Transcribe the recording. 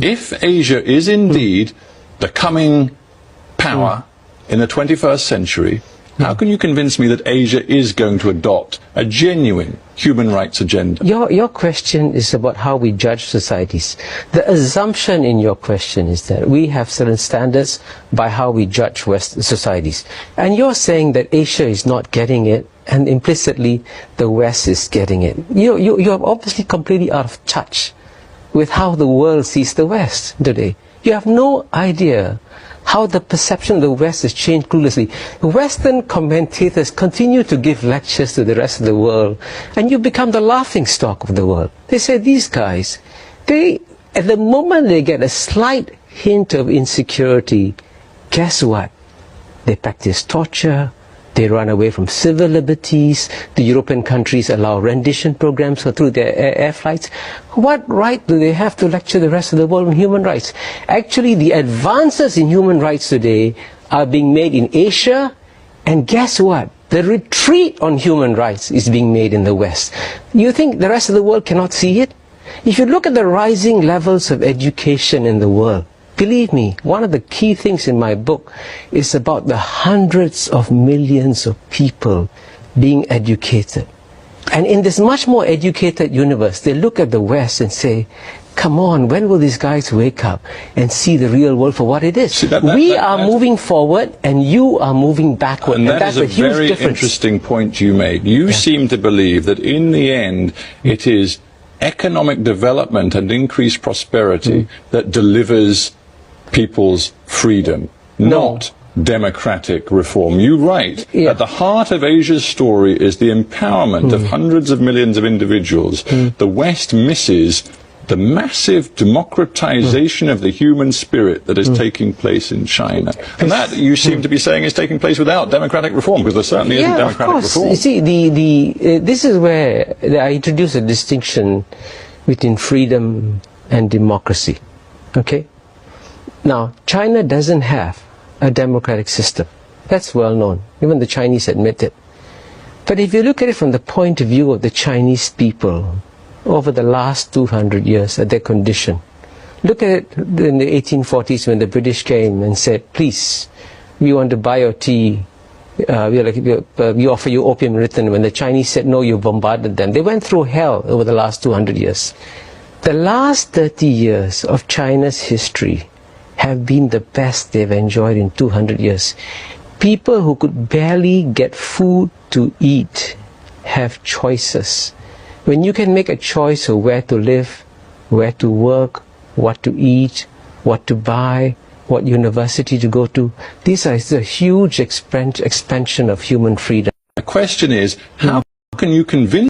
If Asia is indeed the coming power in the 21st century, how can you convince me that Asia is going to adopt a genuine human rights agenda? Your question is about how we judge societies. The assumption in your question is that we have certain standards by how we judge West societies. And you're saying that Asia is not getting it, and implicitly the West is getting it. You're obviously completely out of touch with how the world sees the West today. You have no idea how the perception of the West has changed cluelessly. Western commentators continue to give lectures to the rest of the world, and you become the laughing stock of the world. They say these guys, at the moment they get a slight hint of insecurity, guess what? They practice torture, they run away from civil liberties, the European countries allow rendition programs through their air flights. What right do they have to lecture the rest of the world on human rights? Actually, the advances in human rights today are being made in Asia, and guess what? The retreat on human rights is being made in the West. You think the rest of the world cannot see it? If you look at the rising levels of education in the world, believe me, one of the key things in my book is about the hundreds of millions of people being educated. And in this much more educated universe, they look at the West and say, come on, when will these guys wake up and see the real world for what it is? See, we are moving forward and you are moving backward. And that's a huge very interesting point you made. You seem to believe that in the end it is economic development and increased prosperity that delivers people's freedom, not democratic reform. You write, at the heart of Asia's story is the empowerment of hundreds of millions of individuals. The West misses the massive democratization of the human spirit that is taking place in China. And that, you seem to be saying, is taking place without democratic reform, because there certainly isn't democratic reform. You see, this is where I introduce a distinction between freedom and democracy. Okay? Now, China doesn't have a democratic system. That's well known. Even the Chinese admit it. But if you look at it from the point of view of the Chinese people over the last 200 years at their condition, look at it in the 1840s when the British came and said, please, we want to buy your tea, we offer you opium written. When the Chinese said no, you bombarded them. They went through hell over the last 200 years. The last 30 years of China's history have been the best they've enjoyed in 200 years. People who could barely get food to eat have choices. When you can make a choice of where to live, where to work, what to eat, what to buy, what university to go to, this is a huge expansion of human freedom. The question is, how can you convince